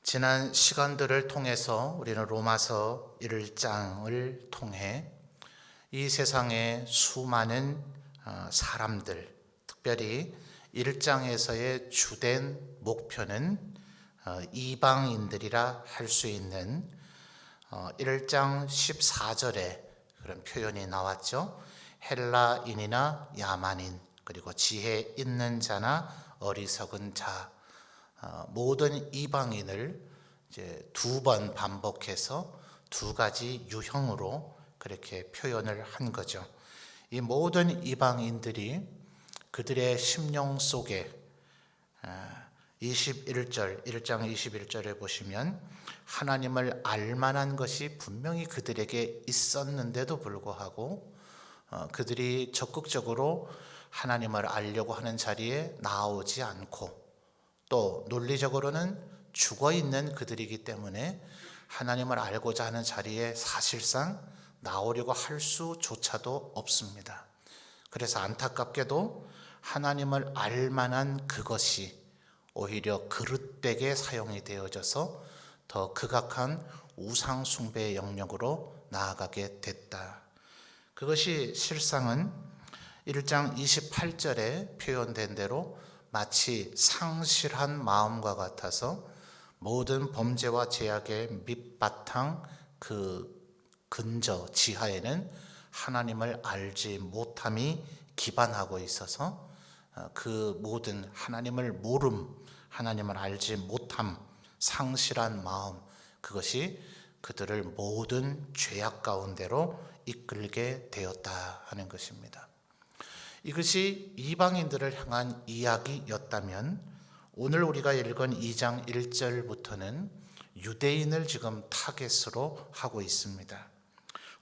지난 시간들을 통해서 우리는 로마서 1장을 통해 이 세상의 수많은 사람들, 특별히 1장에서의 주된 목표는 이방인들이라 할 수 있는 1장 14절에 그런 표현이 나왔죠. 헬라인이나 야만인, 그리고 지혜 있는 자나 어리석은 자, 모든 이방인을 이제 두 번 반복해서 두 가지 유형으로 그렇게 표현을 한 거죠. 이 모든 이방인들이 그들의 심령 속에 1장 21절에 보시면 하나님을 알만한 것이 분명히 그들에게 있었는데도 불구하고 그들이 적극적으로 하나님을 알려고 하는 자리에 나오지 않고, 또 논리적으로는 죽어있는 그들이기 때문에 하나님을 알고자 하는 자리에 사실상 나오려고 할 수조차도 없습니다. 그래서 안타깝게도 하나님을 알만한 그것이 오히려 그릇되게 사용이 되어져서 더 극악한 우상 숭배의 영역으로 나아가게 됐다. 그것이 실상은 1장 28절에 표현된 대로 마치 상실한 마음과 같아서 모든 범죄와 죄악의 밑바탕 그 근저 지하에는 하나님을 알지 못함이 기반하고 있어서 그 모든 하나님을 모름, 하나님을 알지 못함, 상실한 마음, 그것이 그들을 모든 죄악 가운데로 이끌게 되었다 하는 것입니다. 이것이 이방인들을 향한 이야기였다면 오늘 우리가 읽은 2장 1절부터는 유대인을 지금 타겟으로 하고 있습니다.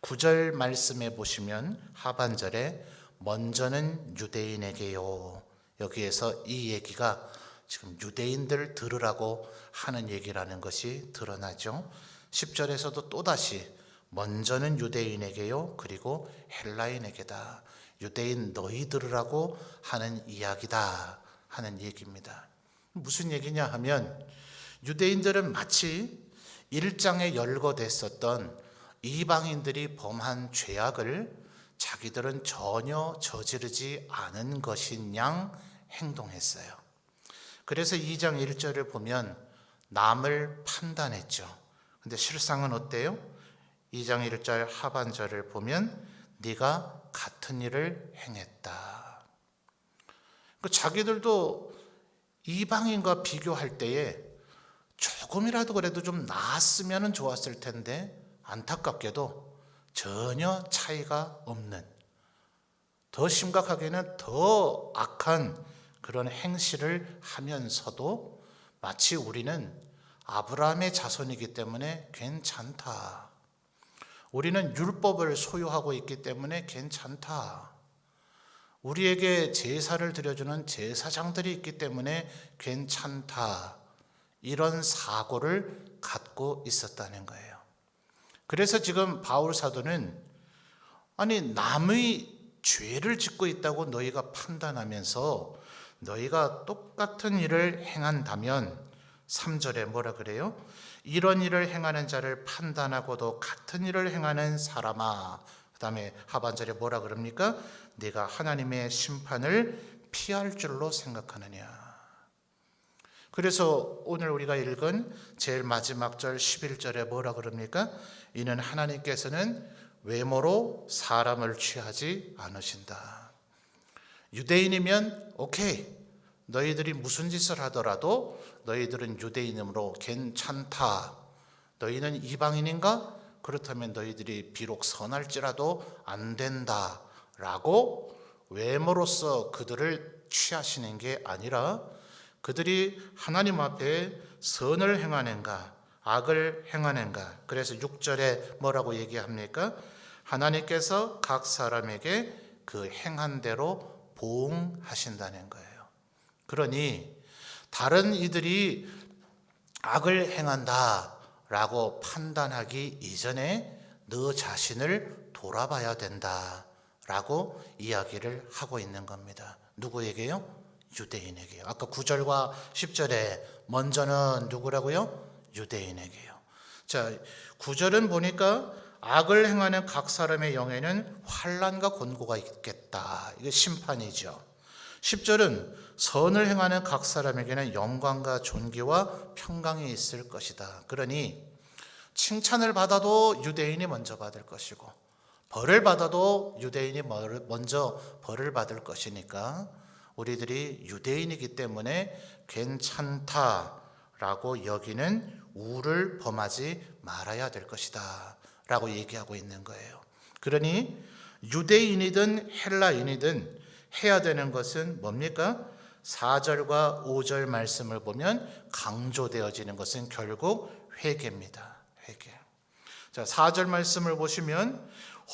9절 말씀에 보시면 하반절에 먼저는 유대인에게요, 여기에서 이 얘기가 지금 유대인들 들으라고 하는 얘기라는 것이 드러나죠. 10절에서도 또다시 먼저는 유대인에게요, 그리고 헬라인에게다, 유대인 너희 들으라고 하는 이야기다 하는 얘기입니다. 무슨 얘기냐 하면 유대인들은 마치 1장에 열거됐었던 이방인들이 범한 죄악을 자기들은 전혀 저지르지 않은 것인 양 행동했어요. 그래서 2장 1절을 보면 남을 판단했죠. 근데 실상은 어때요? 2장 1절 하반절을 보면 네가 같은 일을 행했다. 자기들도 이방인과 비교할 때에 조금이라도 그래도 좀 나았으면 좋았을 텐데 안타깝게도 전혀 차이가 없는, 더 심각하게는 더 악한 그런 행실을 하면서도 마치 우리는 아브라함의 자손이기 때문에 괜찮다, 우리는 율법을 소유하고 있기 때문에 괜찮다, 우리에게 제사를 드려주는 제사장들이 있기 때문에 괜찮다, 이런 사고를 갖고 있었다는 거예요. 그래서 지금 바울 사도는 아니 남의 죄를 짓고 있다고 너희가 판단하면서 너희가 똑같은 일을 행한다면 3절에 뭐라 그래요? 이런 일을 행하는 자를 판단하고도 같은 일을 행하는 사람아, 그 다음에 하반절에 뭐라 그럽니까? 네가 하나님의 심판을 피할 줄로 생각하느냐. 그래서 오늘 우리가 읽은 제일 마지막 절 11절에 뭐라 그럽니까? 이는 하나님께서는 외모로 사람을 취하지 않으신다. 유대인이면 오케이, 너희들이 무슨 짓을 하더라도 너희들은 유대인으로 괜찮다. 너희는 이방인인가? 그렇다면 너희들이 비록 선할지라도 안 된다 라고 외모로서 그들을 취하시는 게 아니라 그들이 하나님 앞에 선을 행하는가 악을 행하는가. 그래서 6절에 뭐라고 얘기합니까? 하나님께서 각 사람에게 그 행한 대로 보응하신다는 거예요. 그러니 다른 이들이 악을 행한다 라고 판단하기 이전에 너 자신을 돌아봐야 된다 라고 이야기를 하고 있는 겁니다. 누구에게요? 유대인에게요. 아까 9절과 10절에 먼저는 누구라고요? 유대인에게요. 자, 9절은 보니까 악을 행하는 각 사람의 영에는 환난과 곤고가 있겠다. 이게 심판이죠. 10절은 선을 행하는 각 사람에게는 영광과 존귀와 평강이 있을 것이다. 그러니 칭찬을 받아도 유대인이 먼저 받을 것이고 벌을 받아도 유대인이 먼저 벌을 받을 것이니까 우리들이 유대인이기 때문에 괜찮다라고 여기는 우를 범하지 말아야 될 것이다 라고 얘기하고 있는 거예요. 그러니 유대인이든 헬라인이든 해야 되는 것은 뭡니까? 4절과 5절 말씀을 보면 강조되어지는 것은 결국 회개입니다. 회개. 자, 4절 말씀을 보시면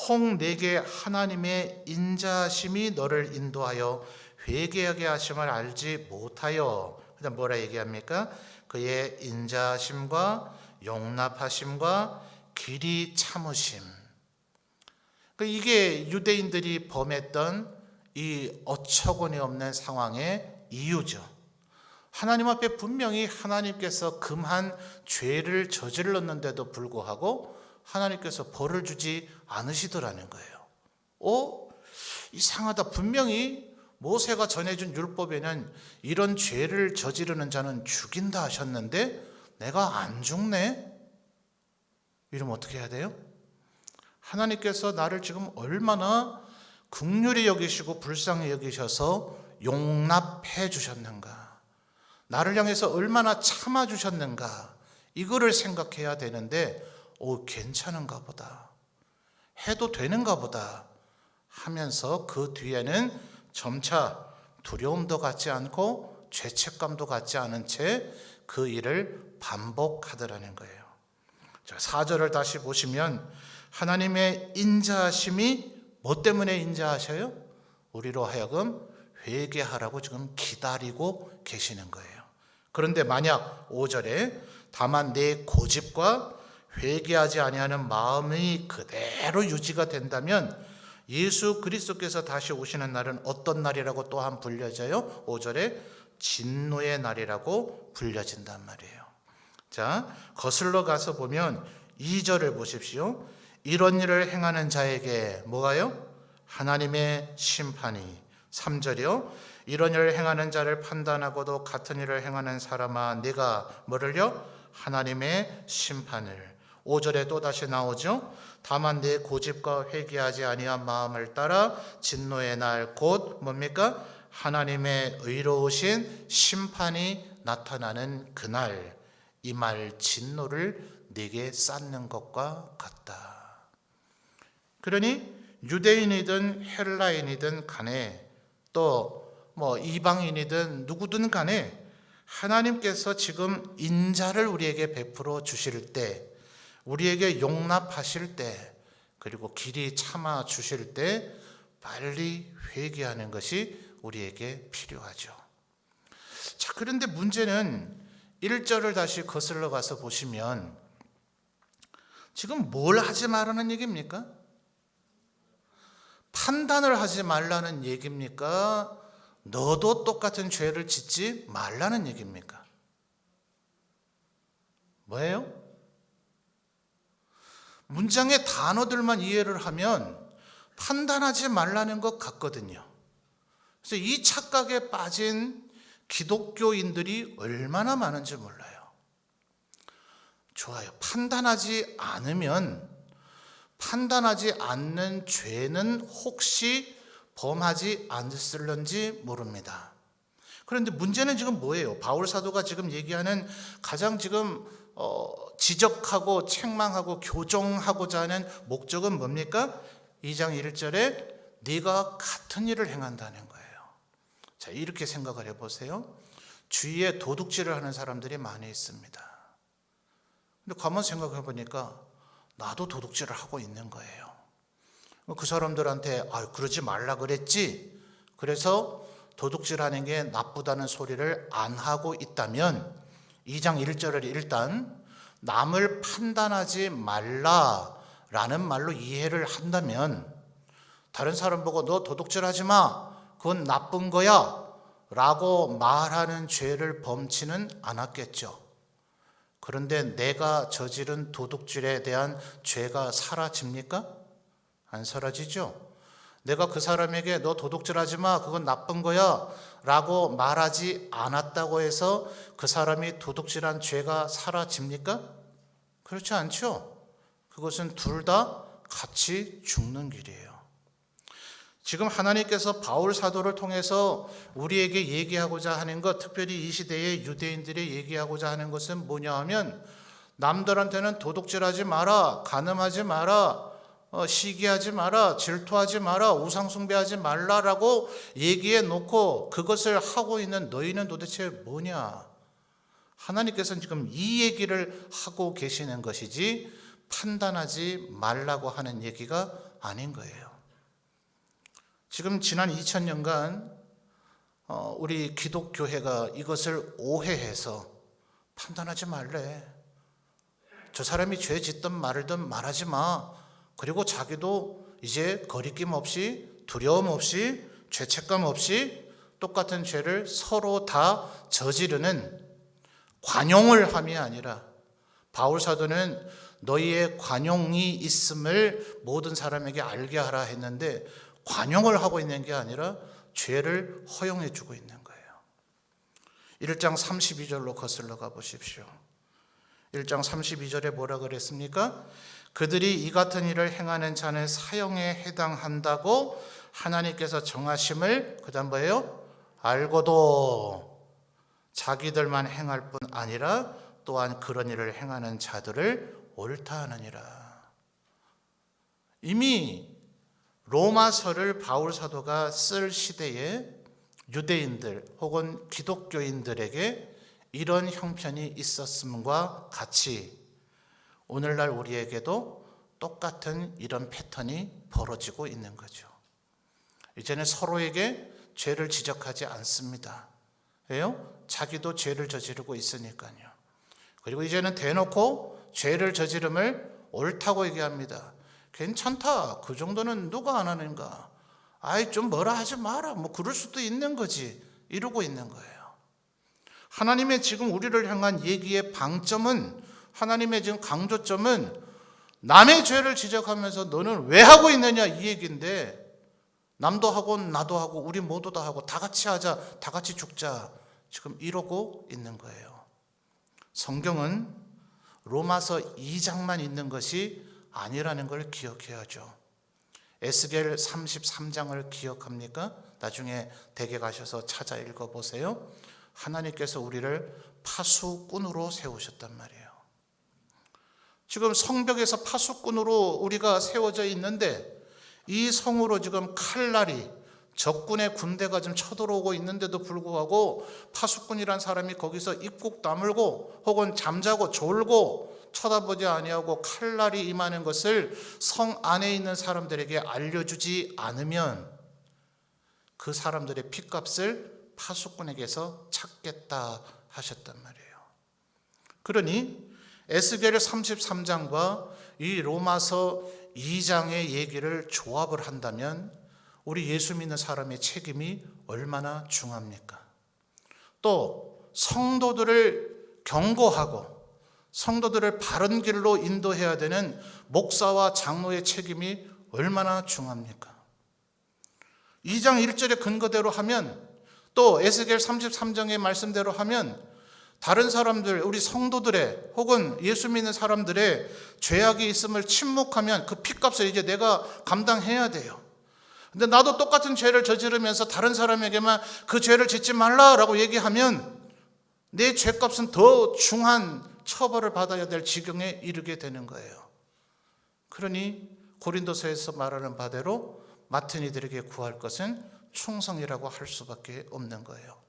홍 내게 하나님의 인자심이 너를 인도하여 회개하게 하심을 알지 못하여, 그다음 뭐라 얘기합니까? 그의 인자심과 용납하심과 길이 참으심. 이게 유대인들이 범했던 이 어처구니 없는 상황의 이유죠. 하나님 앞에 분명히 하나님께서 금한 죄를 저질렀는데도 불구하고 하나님께서 벌을 주지 않으시더라는 거예요. 이상하다. 분명히 모세가 전해준 율법에는 이런 죄를 저지르는 자는 죽인다 하셨는데 내가 안 죽네? 이러면 어떻게 해야 돼요? 하나님께서 나를 지금 얼마나 긍휼히 여기시고 불쌍히 여기셔서 용납해 주셨는가, 나를 향해서 얼마나 참아 주셨는가, 이거를 생각해야 되는데 괜찮은가 보다, 해도 되는가 보다 하면서 그 뒤에는 점차 두려움도 갖지 않고 죄책감도 갖지 않은 채 그 일을 반복하더라는 거예요. 4절을 다시 보시면 하나님의 인자하심이 뭐 때문에 인자하셔요? 우리로 하여금 회개하라고 지금 기다리고 계시는 거예요. 그런데 만약 5절에 다만 내 고집과 회개하지 아니하는 마음이 그대로 유지가 된다면 예수 그리스도께서 다시 오시는 날은 어떤 날이라고 또한 불려져요? 5절에 진노의 날이라고 불려진단 말이에요. 자, 거슬러 가서 보면 2절을 보십시오. 이런 일을 행하는 자에게 뭐가요? 하나님의 심판이. 3절이요. 이런 일을 행하는 자를 판단하고도 같은 일을 행하는 사람아 네가 뭐를요? 하나님의 심판을. 5절에 또다시 나오죠. 다만 내 고집과 회개하지 아니한 마음을 따라 진노의 날 곧 뭡니까? 하나님의 의로우신 심판이 나타나는 그날, 이 말 진노를 네게 쌓는 것과 같다. 그러니 유대인이든 헬라인이든 간에 또 이방인이든 누구든 간에 하나님께서 지금 인자를 우리에게 베풀어 주실 때, 우리에게 용납하실 때, 그리고 길이 참아 주실 때 빨리 회개하는 것이 우리에게 필요하죠. 자, 그런데 문제는 1절을 다시 거슬러 가서 보시면 지금 뭘 하지 말라는 얘기입니까? 판단을 하지 말라는 얘기입니까? 너도 똑같은 죄를 짓지 말라는 얘기입니까? 뭐예요? 문장의 단어들만 이해를 하면 판단하지 말라는 것 같거든요. 그래서 이 착각에 빠진 기독교인들이 얼마나 많은지 몰라요. 좋아요. 판단하지 않는 죄는 혹시 범하지 않았을런지 모릅니다. 그런데 문제는 지금 뭐예요? 바울 사도가 지금 얘기하는 가장 지금 지적하고 책망하고 교정하고자 하는 목적은 뭡니까? 2장 1절에 네가 같은 일을 행한다는 거예요. 자, 이렇게 생각을 해보세요. 주위에 도둑질을 하는 사람들이 많이 있습니다. 근데 가만 생각해 보니까 나도 도둑질을 하고 있는 거예요. 그 사람들한테 그러지 말라 그랬지, 그래서 도둑질하는 게 나쁘다는 소리를 안 하고 있다면 2장 1절을 일단 남을 판단하지 말라라는 말로 이해를 한다면 다른 사람 보고 너 도둑질하지 마, 그건 나쁜 거야 라고 말하는 죄를 범치는 않았겠죠. 그런데 내가 저지른 도둑질에 대한 죄가 사라집니까? 안 사라지죠. 내가 그 사람에게 너 도둑질하지 마, 그건 나쁜 거야 라고 말하지 않았다고 해서 그 사람이 도둑질한 죄가 사라집니까? 그렇지 않죠. 그것은 둘 다 같이 죽는 길이에요. 지금 하나님께서 바울 사도를 통해서 우리에게 얘기하고자 하는 것, 특별히 이 시대의 유대인들이 얘기하고자 하는 것은 뭐냐 하면, 남들한테는 도둑질하지 마라, 간음하지 마라, 시기하지 마라, 질투하지 마라, 우상숭배하지 말라라고 얘기해 놓고 그것을 하고 있는 너희는 도대체 뭐냐? 하나님께서는 지금 이 얘기를 하고 계시는 것이지 판단하지 말라고 하는 얘기가 아닌 거예요. 지금 지난 2000년간 우리 기독교회가 이것을 오해해서 판단하지 말래, 저 사람이 죄 짓든 말든 말하지 마, 그리고 자기도 이제 거리낌 없이 두려움 없이 죄책감 없이 똑같은 죄를 서로 다 저지르는 관용을 함이 아니라, 바울 사도는 너희의 관용이 있음을 모든 사람에게 알게 하라 했는데 관용을 하고 있는 게 아니라 죄를 허용해 주고 있는 거예요. 1장 32절로 거슬러 가 보십시오. 1장 32절에 뭐라 그랬습니까? 그들이 이 같은 일을 행하는 자는 사형에 해당한다고 하나님께서 정하심을, 그 다음 뭐예요? 알고도 자기들만 행할 뿐 아니라 또한 그런 일을 행하는 자들을 옳다 하느니라. 이미 로마서를 바울 사도가 쓸 시대에 유대인들 혹은 기독교인들에게 이런 형편이 있었음과 같이 오늘날 우리에게도 똑같은 이런 패턴이 벌어지고 있는 거죠. 이제는 서로에게 죄를 지적하지 않습니다. 왜요? 자기도 죄를 저지르고 있으니까요. 그리고 이제는 대놓고 죄를 저지름을 옳다고 얘기합니다. 괜찮다, 그 정도는 누가 안 하는가, 아이 좀 뭐라 하지 마라, 뭐 그럴 수도 있는 거지, 이러고 있는 거예요. 하나님의 지금 우리를 향한 얘기의 방점은, 하나님의 지금 강조점은 남의 죄를 지적하면서 너는 왜 하고 있느냐 이 얘기인데, 남도 하고 나도 하고 우리 모두 다 하고 다 같이 하자, 다 같이 죽자, 지금 이러고 있는 거예요. 성경은 로마서 2장만 있는 것이 아니라는 걸 기억해야죠. 에스겔 33장을 기억합니까? 나중에 댁에 가셔서 찾아 읽어보세요. 하나님께서 우리를 파수꾼으로 세우셨단 말이에요. 지금 성벽에서 파수꾼으로 우리가 세워져 있는데, 이 성으로 지금 칼날이, 적군의 군대가 좀 쳐들어오고 있는데도 불구하고 파수꾼이란 사람이 거기서 입국 다물고 혹은 잠자고 졸고 쳐다보지 아니하고 칼날이 임하는 것을 성 안에 있는 사람들에게 알려주지 않으면 그 사람들의 핏값을 파수꾼에게서 찾겠다 하셨단 말이에요. 그러니 에스겔 33장과 이 로마서 2장의 얘기를 조합을 한다면 우리 예수 믿는 사람의 책임이 얼마나 중합니까? 또 성도들을 경고하고 성도들을 바른 길로 인도해야 되는 목사와 장로의 책임이 얼마나 중합니까? 2장 1절의 근거대로 하면, 또 에스겔 33장의 말씀대로 하면 다른 사람들, 우리 성도들의 혹은 예수 믿는 사람들의 죄악이 있음을 침묵하면 그 핏값을 이제 내가 감당해야 돼요. 근데 나도 똑같은 죄를 저지르면서 다른 사람에게만 그 죄를 짓지 말라라고 얘기하면 내 죄값은 더 중한 처벌을 받아야 될 지경에 이르게 되는 거예요. 그러니 고린도서에서 말하는 바대로 맡은 이들에게 구할 것은 충성이라고 할 수밖에 없는 거예요.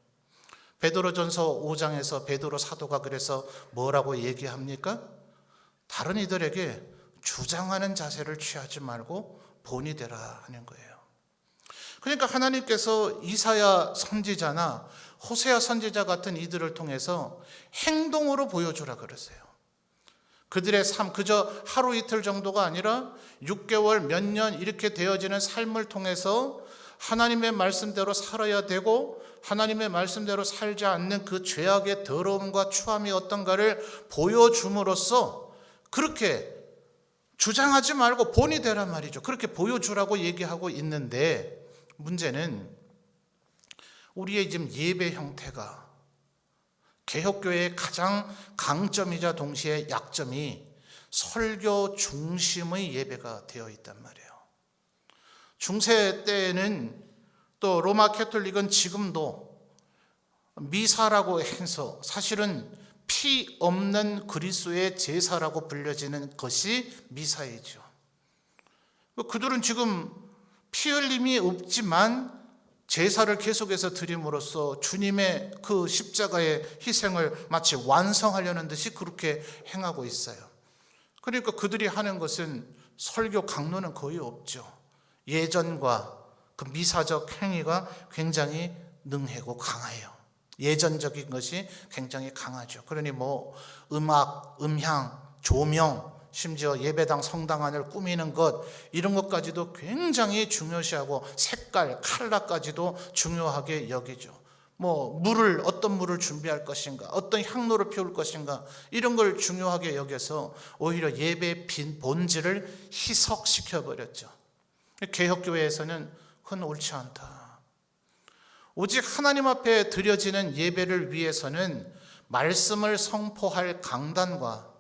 베드로전서 5장에서 베드로 사도가 그래서 뭐라고 얘기합니까? 다른 이들에게 주장하는 자세를 취하지 말고 본이 되라 하는 거예요. 그러니까 하나님께서 이사야 선지자나 호세아 선지자 같은 이들을 통해서 행동으로 보여주라 그러세요. 그들의 삶, 그저 하루 이틀 정도가 아니라 6개월, 몇 년 이렇게 되어지는 삶을 통해서 하나님의 말씀대로 살아야 되고, 하나님의 말씀대로 살지 않는 그 죄악의 더러움과 추함이 어떤가를 보여줌으로써 그렇게 주장하지 말고 본이 되란 말이죠. 그렇게 보여주라고 얘기하고 있는데, 문제는 우리의 지금 예배 형태가 개혁교회의 가장 강점이자 동시에 약점이 설교 중심의 예배가 되어 있단 말이에요. 중세 때에는 또 로마 캐톨릭은 지금도 미사라고 해서 사실은 피 없는 그리스도의 제사라고 불려지는 것이 미사이죠. 그들은 지금 피 흘림이 없지만 제사를 계속해서 드림으로써 주님의 그 십자가의 희생을 마치 완성하려는 듯이 그렇게 행하고 있어요. 그러니까 그들이 하는 것은 설교 강론은 거의 없죠. 예전과 그 미사적 행위가 굉장히 능하고 강해요. 예전적인 것이 굉장히 강하죠. 그러니 음악, 음향, 조명, 심지어 예배당 성당 안을 꾸미는 것, 이런 것까지도 굉장히 중요시하고 색깔, 컬러까지도 중요하게 여기죠. 어떤 물을 준비할 것인가, 어떤 향로를 피울 것인가, 이런 걸 중요하게 여겨서 오히려 예배의 본질을 희석시켜 버렸죠. 개혁교회에서는 그건 옳지 않다. 오직 하나님 앞에 드려지는 예배를 위해서는 말씀을 선포할 강단과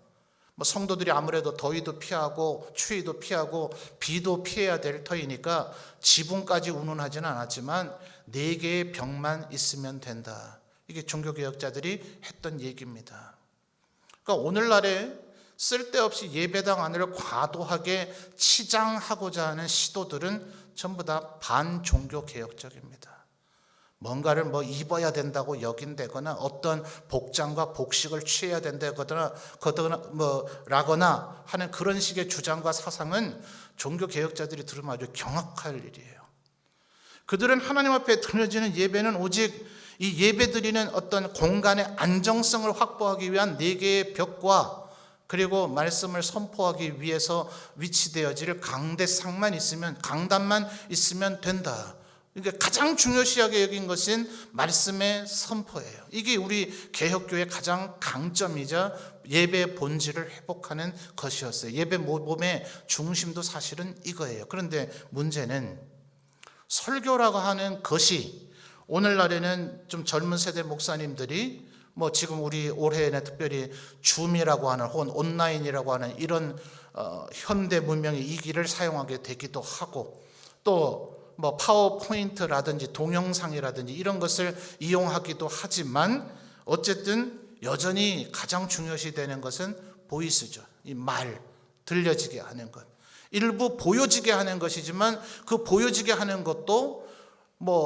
성도들이 아무래도 더위도 피하고 추위도 피하고 비도 피해야 될 터이니까 지붕까지 운운하지는 않았지만 4개의 벽만 있으면 된다. 이게 종교개혁자들이 했던 얘기입니다. 그러니까 오늘날에 쓸데없이 예배당 안을 과도하게 치장하고자 하는 시도들은 전부 다 반종교개혁적입니다. 뭔가를 입어야 된다고 여긴다거나 어떤 복장과 복식을 취해야 된다거나 라거나 하는 그런 식의 주장과 사상은 종교개혁자들이 들으면 아주 경악할 일이에요. 그들은 하나님 앞에 드려지는 예배는 오직 이 예배드리는 어떤 공간의 안정성을 확보하기 위한 4개의 벽과 그리고 말씀을 선포하기 위해서 위치되어질 강단만 있으면 된다. 그러니까 가장 중요시하게 여긴 것은 말씀의 선포예요. 이게 우리 개혁교회의 가장 강점이자 예배의 본질을 회복하는 것이었어요. 예배 모범의 중심도 사실은 이거예요. 그런데 문제는 설교라고 하는 것이 오늘날에는 좀 젊은 세대 목사님들이 지금 우리 올해에는 특별히 줌이라고 하는 혹은 온라인이라고 하는 이런 현대 문명의 이기를 사용하게 되기도 하고 또 파워포인트라든지 동영상이라든지 이런 것을 이용하기도 하지만 어쨌든 여전히 가장 중요시되는 것은 보이스죠. 이 말, 들려지게 하는 것. 일부 보여지게 하는 것이지만 그 보여지게 하는 것도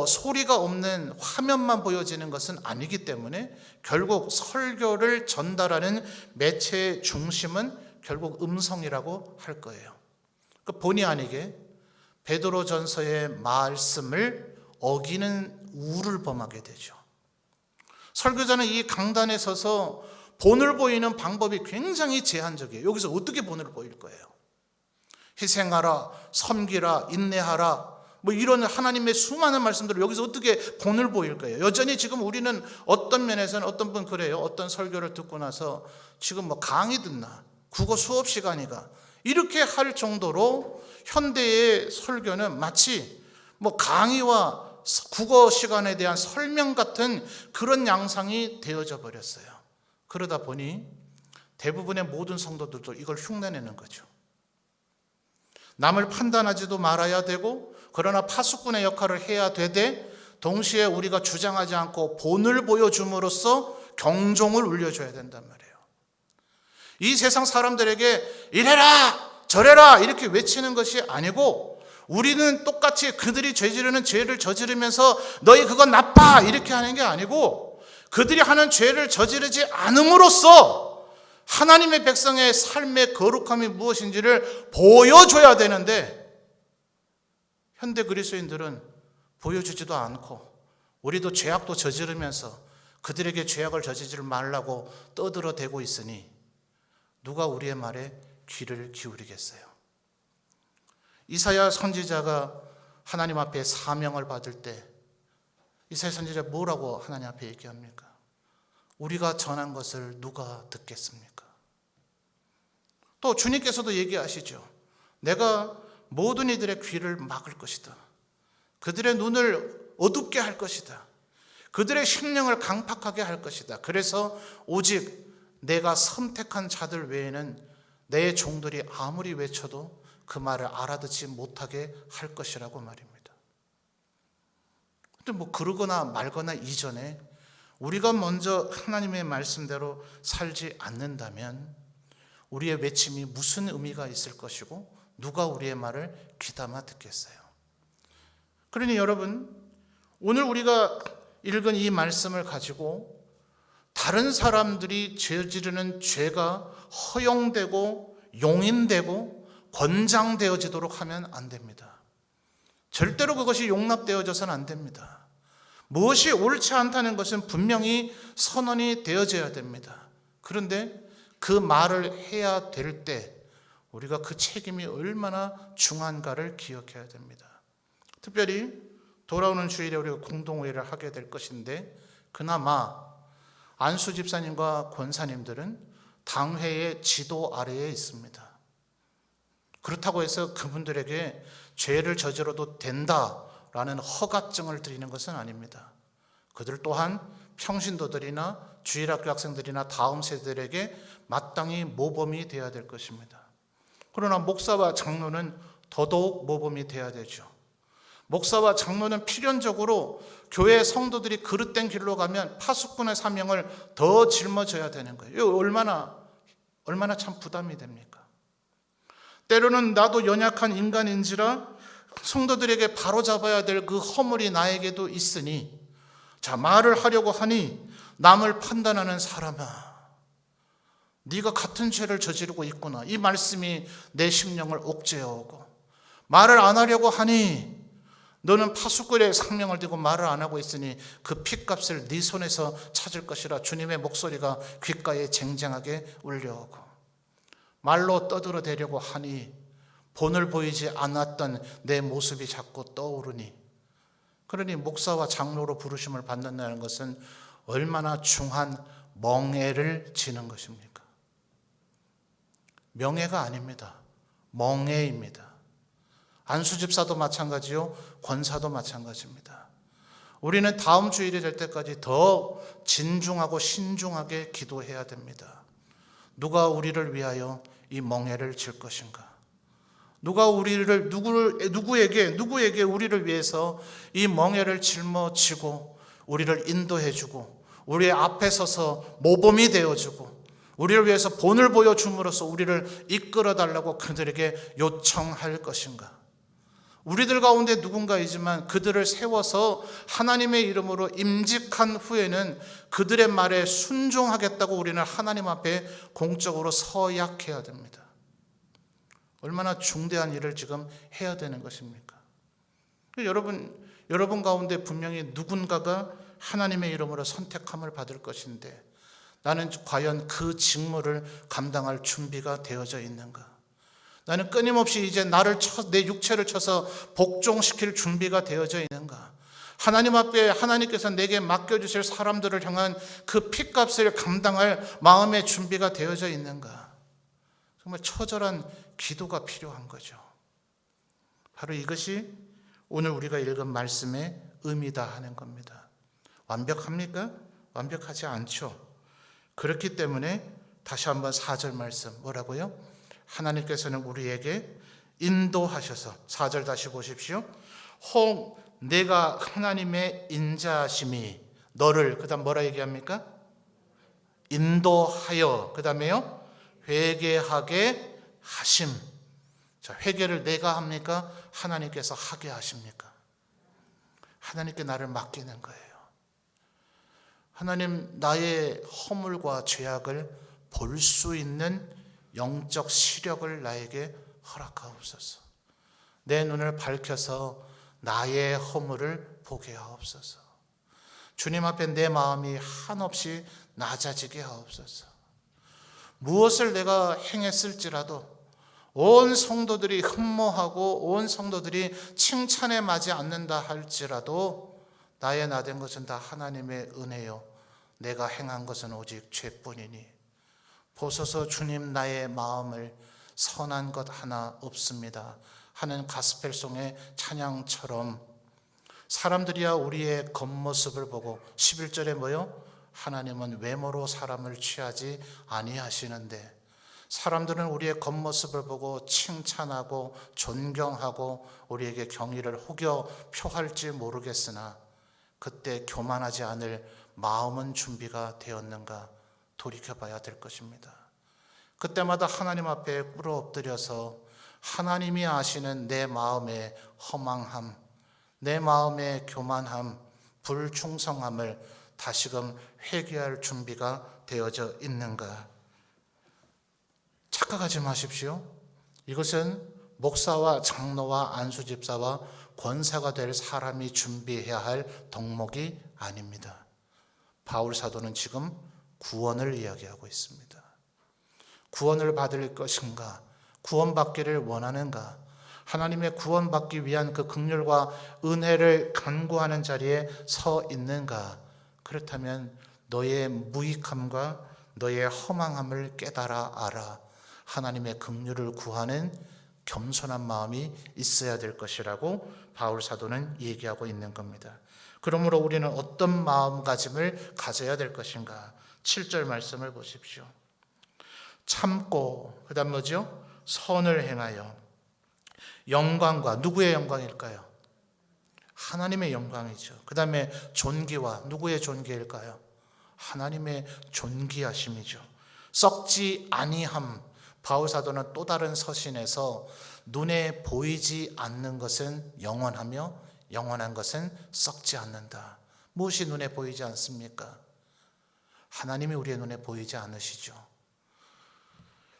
소리가 없는 화면만 보여지는 것은 아니기 때문에 결국 설교를 전달하는 매체의 중심은 결국 음성이라고 할 거예요. 본의 아니게 베드로전서의 말씀을 어기는 우를 범하게 되죠. 설교자는 이 강단에 서서 본을 보이는 방법이 굉장히 제한적이에요. 여기서 어떻게 본을 보일 거예요? 희생하라, 섬기라, 인내하라, 이런 하나님의 수많은 말씀들을 여기서 어떻게 본을 보일 거예요? 여전히 지금 우리는 어떤 면에서는 어떤 분 그래요. 어떤 설교를 듣고 나서 지금 강의 듣나, 국어 수업 시간이가, 이렇게 할 정도로 현대의 설교는 마치 강의와 국어 시간에 대한 설명 같은 그런 양상이 되어져 버렸어요. 그러다 보니 대부분의 모든 성도들도 이걸 흉내내는 거죠. 남을 판단하지도 말아야 되고 그러나 파수꾼의 역할을 해야 되되 동시에 우리가 주장하지 않고 본을 보여줌으로써 경종을 울려줘야 된단 말이에요. 이 세상 사람들에게 이래라 저래라 이렇게 외치는 것이 아니고 우리는 똑같이 그들이 저지르는 죄를 저지르면서 너희 그건 나빠 이렇게 하는 게 아니고 그들이 하는 죄를 저지르지 않음으로써 하나님의 백성의 삶의 거룩함이 무엇인지를 보여줘야 되는데 현대 그리스도인들은 보여주지도 않고 우리도 죄악도 저지르면서 그들에게 죄악을 저지르지 말라고 떠들어대고 있으니 누가 우리의 말에 귀를 기울이겠어요? 이사야 선지자가 하나님 앞에 사명을 받을 때 이사야 선지자 뭐라고 하나님 앞에 얘기합니까? 우리가 전한 것을 누가 듣겠습니까? 또 주님께서도 얘기하시죠. 내가 모든 이들의 귀를 막을 것이다. 그들의 눈을 어둡게 할 것이다. 그들의 심령을 강팍하게 할 것이다. 그래서 오직 내가 선택한 자들 외에는 내 종들이 아무리 외쳐도 그 말을 알아듣지 못하게 할 것이라고 말입니다. 근데 그러거나 말거나 이전에 우리가 먼저 하나님의 말씀대로 살지 않는다면 우리의 외침이 무슨 의미가 있을 것이고 누가 우리의 말을 귀담아 듣겠어요? 그러니 여러분, 오늘 우리가 읽은 이 말씀을 가지고 다른 사람들이 저지르는 죄가 허용되고 용인되고 권장되어지도록 하면 안 됩니다. 절대로 그것이 용납되어져서는 안 됩니다. 무엇이 옳지 않다는 것은 분명히 선언이 되어져야 됩니다. 그런데 그 말을 해야 될 때 우리가 그 책임이 얼마나 중한가를 기억해야 됩니다. 특별히 돌아오는 주일에 우리가 공동회의를 하게 될 것인데 그나마 안수 집사님과 권사님들은 당회의 지도 아래에 있습니다. 그렇다고 해서 그분들에게 죄를 저질러도 된다라는 허가증을 드리는 것은 아닙니다. 그들 또한 평신도들이나 주일학교 학생들이나 다음 세대들에게 마땅히 모범이 되어야 될 것입니다. 그러나 목사와 장로는 더더욱 모범이 되어야 되죠. 목사와 장로는 필연적으로 교회 성도들이 그릇된 길로 가면 파수꾼의 사명을 더 짊어져야 되는 거예요. 이거 얼마나 참 부담이 됩니까? 때로는 나도 연약한 인간인지라 성도들에게 바로잡아야 될 그 허물이 나에게도 있으니 자, 말을 하려고 하니 남을 판단하는 사람아, 네가 같은 죄를 저지르고 있구나. 이 말씀이 내 심령을 옥죄어오고, 말을 안 하려고 하니 너는 파수꾼의 상명을 띠고 말을 안 하고 있으니 그 핏값을 네 손에서 찾을 것이라 주님의 목소리가 귓가에 쟁쟁하게 울려오고, 말로 떠들어대려고 하니 본을 보이지 않았던 내 모습이 자꾸 떠오르니, 그러니 목사와 장로로 부르심을 받는다는 것은 얼마나 중한 멍해를 지는 것입니까? 명예가 아닙니다. 멍해입니다. 안수집사도 마찬가지요, 권사도 마찬가지입니다. 우리는 다음 주일이 될 때까지 더 진중하고 신중하게 기도해야 됩니다. 누가 우리를 위하여 이 멍해를 질 것인가? 누가 누구에게 우리를 위해서 이 멍해를 짊어지고 우리를 인도해주고 우리의 앞에 서서 모범이 되어주고 우리를 위해서 본을 보여줌으로써 우리를 이끌어달라고 그들에게 요청할 것인가? 우리들 가운데 누군가이지만 그들을 세워서 하나님의 이름으로 임직한 후에는 그들의 말에 순종하겠다고 우리는 하나님 앞에 공적으로 서약해야 됩니다. 얼마나 중대한 일을 지금 해야 되는 것입니까? 여러분 가운데 분명히 누군가가 하나님의 이름으로 선택함을 받을 것인데 나는 과연 그 직무를 감당할 준비가 되어져 있는가? 나는 끊임없이 이제 내 육체를 쳐서 복종시킬 준비가 되어져 있는가? 하나님 앞에 하나님께서 내게 맡겨주실 사람들을 향한 그 핏값을 감당할 마음의 준비가 되어져 있는가? 정말 처절한 기도가 필요한 거죠. 바로 이것이 오늘 우리가 읽은 말씀의 의미다 하는 겁니다. 완벽합니까? 완벽하지 않죠. 그렇기 때문에 다시 한번 4절 말씀 뭐라고요? 하나님께서는 우리에게 인도하셔서 4절 다시 보십시오. 혹 내가 하나님의 인자심이 너를 그 다음 뭐라 얘기합니까? 인도하여 그 다음에요 회개하게 하심. 자, 회개를 내가 합니까? 하나님께서 하게 하십니까? 하나님께 나를 맡기는 거예요. 하나님, 나의 허물과 죄악을 볼 수 있는 영적 시력을 나에게 허락하옵소서. 내 눈을 밝혀서 나의 허물을 보게 하옵소서. 주님 앞에 내 마음이 한없이 낮아지게 하옵소서. 무엇을 내가 행했을지라도 온 성도들이 흠모하고 온 성도들이 칭찬에 맞지 않는다 할지라도 나의 나된 것은 다 하나님의 은혜요 내가 행한 것은 오직 죄뿐이니 보소서 주님 나의 마음을 선한 것 하나 없습니다 하는 가스펠송의 찬양처럼 사람들이야 우리의 겉모습을 보고 11절에 뭐요? 하나님은 외모로 사람을 취하지 아니하시는데 사람들은 우리의 겉모습을 보고 칭찬하고 존경하고 우리에게 경의를 혹여 표할지 모르겠으나 그때 교만하지 않을 마음은 준비가 되었는가 돌이켜봐야 될 것입니다. 그때마다 하나님 앞에 꿇어 엎드려서 하나님이 아시는 내 마음의 허망함, 내 마음의 교만함, 불충성함을 다시금 회개할 준비가 되어져 있는가. 착각하지 마십시오. 이것은 목사와 장로와 안수집사와 권사가 될 사람이 준비해야 할 덕목이 아닙니다. 바울 사도는 지금 구원을 이야기하고 있습니다. 구원을 받을 것인가? 구원받기를 원하는가? 하나님의 구원받기 위한 그 긍휼과 은혜를 간구하는 자리에 서 있는가? 그렇다면 너의 무익함과 너의 허망함을 깨달아 알아. 하나님의 긍휼을 구하는 겸손한 마음이 있어야 될 것이라고 바울 사도는 얘기하고 있는 겁니다. 그러므로 우리는 어떤 마음가짐을 가져야 될 것인가? 7절 말씀을 보십시오. 참고, 그 다음 뭐죠? 선을 행하여 영광과, 누구의 영광일까요? 하나님의 영광이죠. 그 다음에 존귀와, 누구의 존귀일까요? 하나님의 존귀하심이죠. 썩지 아니함. 바울 사도는 또 다른 서신에서 눈에 보이지 않는 것은 영원하며 영원한 것은 썩지 않는다. 무엇이 눈에 보이지 않습니까? 하나님이 우리의 눈에 보이지 않으시죠.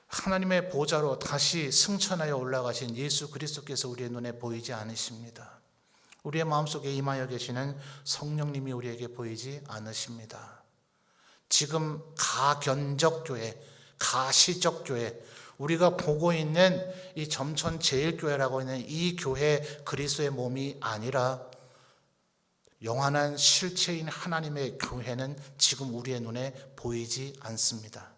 하나님의 보좌로 다시 승천하여 올라가신 예수 그리스도께서 우리의 눈에 보이지 않으십니다. 우리의 마음속에 임하여 계시는 성령님이 우리에게 보이지 않으십니다. 지금 가견적 교회, 가시적 교회, 우리가 보고 있는 이 점천 제일교회라고 있는 이 교회 그리스도의 몸이 아니라 영원한 실체인 하나님의 교회는 지금 우리의 눈에 보이지 않습니다.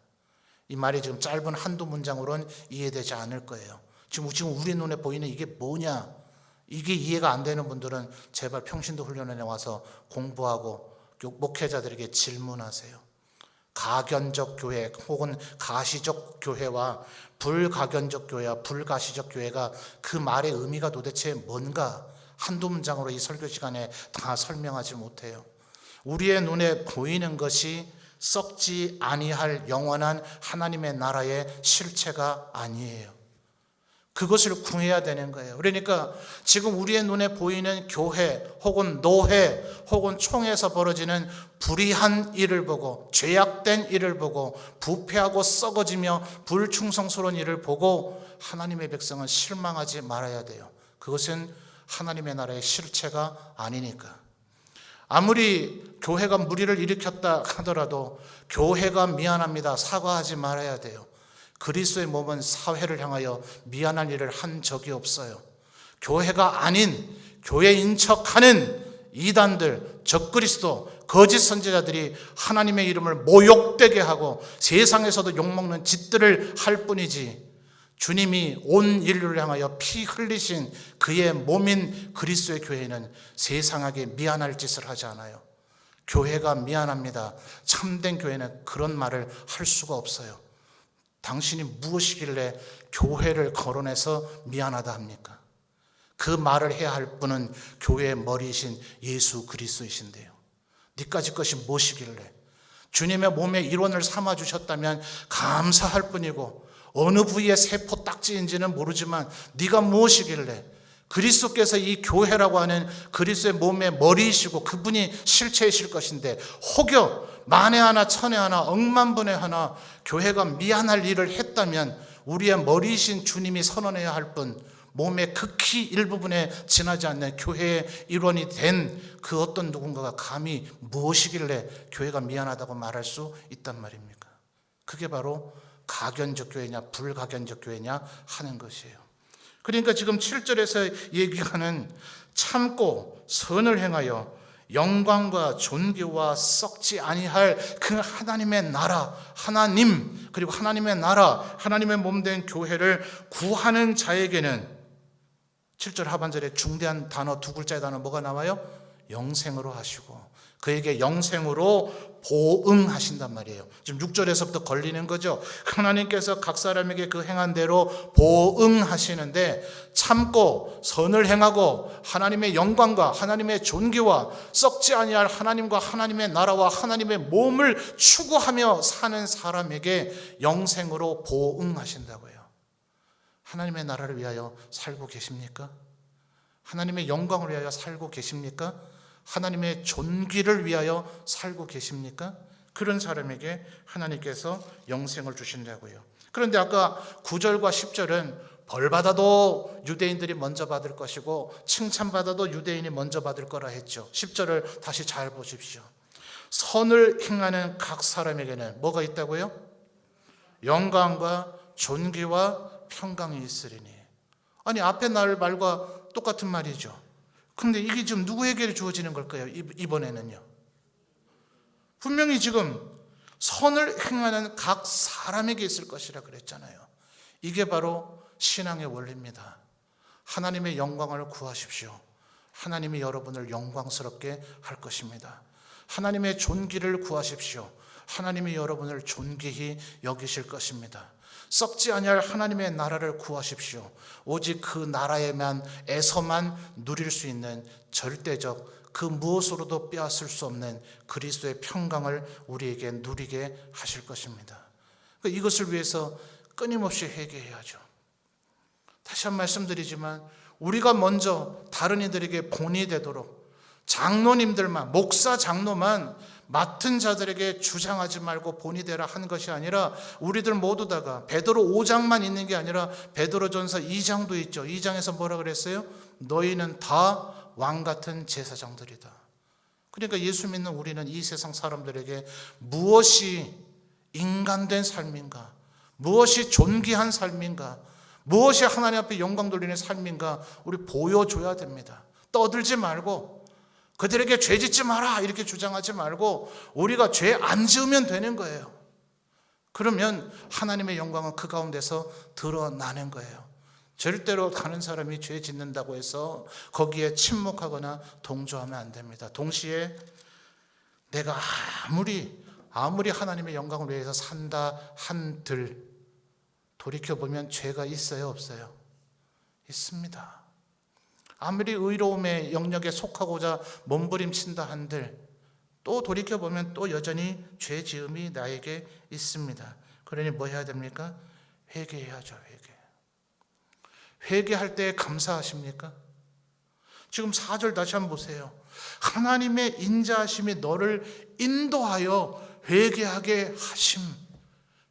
이 말이 지금 짧은 한두 문장으로는 이해되지 않을 거예요. 지금 우리 눈에 보이는 이게 뭐냐? 이게 이해가 안 되는 분들은 제발 평신도 훈련원에 와서 공부하고 목회자들에게 질문하세요. 가견적 교회 혹은 가시적 교회와 불가견적 교회와 불가시적 교회가 그 말의 의미가 도대체 뭔가 한두 문장으로 이 설교 시간에 다 설명하지 못해요. 우리의 눈에 보이는 것이 썩지 아니할 영원한 하나님의 나라의 실체가 아니에요. 그것을 구해야 되는 거예요. 그러니까 지금 우리의 눈에 보이는 교회 혹은 노회 혹은 총회에서 벌어지는 불의한 일을 보고 죄악된 일을 보고 부패하고 썩어지며 불충성스러운 일을 보고 하나님의 백성은 실망하지 말아야 돼요. 그것은 하나님의 나라의 실체가 아니니까. 아무리 교회가 무리를 일으켰다 하더라도 교회가 미안합니다, 사과하지 말아야 돼요. 그리스도의 몸은 사회를 향하여 미안한 일을 한 적이 없어요. 교회가 아닌 교회인 척하는 이단들, 적그리스도, 거짓 선지자들이 하나님의 이름을 모욕되게 하고 세상에서도 욕먹는 짓들을 할 뿐이지, 주님이 온 인류를 향하여 피 흘리신 그의 몸인 그리스도의 교회는 세상에게 미안할 짓을 하지 않아요. 교회가 미안합니다, 참된 교회는 그런 말을 할 수가 없어요. 당신이 무엇이길래 교회를 거론해서 미안하다 합니까? 그 말을 해야 할 분은 교회의 머리이신 예수 그리스도이신데요. 니까지 것이 무엇이길래? 주님의 몸의 일원을 삼아주셨다면 감사할 뿐이고 어느 부위의 세포 딱지인지는 모르지만 네가 무엇이길래 그리스도께서 이 교회라고 하는 그리스도의 몸의 머리이시고 그분이 실체이실 것인데 혹여 만에 하나 천에 하나 억만분에 하나 교회가 미안할 일을 했다면 우리의 머리이신 주님이 선언해야 할 뿐 몸의 극히 일부분에 지나지 않는 교회의 일원이 된 그 어떤 누군가가 감히 무엇이길래 교회가 미안하다고 말할 수 있단 말입니까? 그게 바로 가견적 교회냐 불가견적 교회냐 하는 것이에요. 그러니까 지금 7절에서 얘기하는 참고 선을 행하여 영광과 존귀와 썩지 아니할 그 하나님의 나라, 하나님, 그리고 하나님의 나라, 하나님의 몸된 교회를 구하는 자에게는 7절 하반절에 중대한 단어, 두 글자의 단어 뭐가 나와요? 영생으로 하시고 그에게 영생으로 보응하신단 말이에요. 지금 6절에서부터 걸리는 거죠. 하나님께서 각 사람에게 그 행한 대로 보응하시는데 참고 선을 행하고 하나님의 영광과 하나님의 존귀와 썩지 아니할 하나님과 하나님의 나라와 하나님의 몸을 추구하며 사는 사람에게 영생으로 보응하신다고요. 하나님의 나라를 위하여 살고 계십니까? 하나님의 영광을 위하여 살고 계십니까? 하나님의 존귀를 위하여 살고 계십니까? 그런 사람에게 하나님께서 영생을 주신다고요. 그런데 아까 9절과 10절은 벌받아도 유대인들이 먼저 받을 것이고 칭찬받아도 유대인이 먼저 받을 거라 했죠. 10절을 다시 잘 보십시오. 선을 행하는 각 사람에게는 뭐가 있다고요? 영광과 존귀와 평강이 있으리니. 아니 앞에 말과 똑같은 말이죠. 근데 이게 지금 누구에게 주어지는 걸까요? 이번에는요. 분명히 지금 선을 행하는 각 사람에게 있을 것이라 그랬잖아요. 이게 바로 신앙의 원리입니다. 하나님의 영광을 구하십시오. 하나님이 여러분을 영광스럽게 할 것입니다. 하나님의 존귀를 구하십시오. 하나님이 여러분을 존귀히 여기실 것입니다. 썩지 아니할 하나님의 나라를 구하십시오. 오직 그 나라에서만 누릴 수 있는 절대적 그 무엇으로도 빼앗을 수 없는 그리스도의 평강을 우리에게 누리게 하실 것입니다. 이것을 위해서 끊임없이 회개해야죠. 다시 한 말씀드리지만 우리가 먼저 다른 이들에게 본이 되도록 장로님들만, 목사 장로만 맡은 자들에게 주장하지 말고 본이 되라 한 것이 아니라 우리들 모두 다가 베드로 5장만 있는 게 아니라 베드로전서 2장도 있죠. 2장에서 뭐라 그랬어요? 너희는 다 왕같은 제사장들이다. 그러니까 예수 믿는 우리는 이 세상 사람들에게 무엇이 인간된 삶인가, 무엇이 존귀한 삶인가, 무엇이 하나님 앞에 영광 돌리는 삶인가 우리 보여줘야 됩니다. 떠들지 말고 그들에게 죄 짓지 마라 이렇게 주장하지 말고 우리가 죄 안 지으면 되는 거예요. 그러면 하나님의 영광은 그 가운데서 드러나는 거예요. 절대로 다른 사람이 죄 짓는다고 해서 거기에 침묵하거나 동조하면 안 됩니다. 동시에 내가 아무리 하나님의 영광을 위해서 산다 한들 돌이켜보면 죄가 있어요, 없어요? 있습니다. 아무리 의로움의 영역에 속하고자 몸부림친다 한들 또 돌이켜보면 또 여전히 죄 지음이 나에게 있습니다. 그러니 뭐 해야 됩니까? 회개해야죠. 회개할 때 감사하십니까? 지금 4절 다시 한번 보세요. 하나님의 인자하심이 너를 인도하여 회개하게 하심.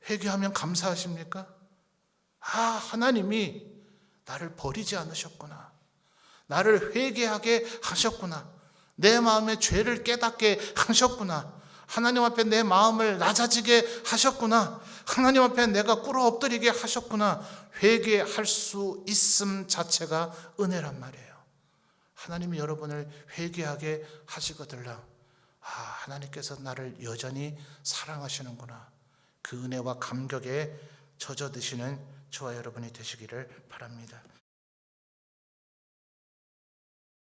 회개하면 감사하십니까? 하나님이 나를 버리지 않으셨구나. 나를 회개하게 하셨구나. 내 마음의 죄를 깨닫게 하셨구나. 하나님 앞에 내 마음을 낮아지게 하셨구나. 하나님 앞에 내가 꿇어 엎드리게 하셨구나. 회개할 수 있음 자체가 은혜란 말이에요. 하나님이 여러분을 회개하게 하시거들라. 하나님께서 나를 여전히 사랑하시는구나. 그 은혜와 감격에 젖어드시는 저와 여러분이 되시기를 바랍니다.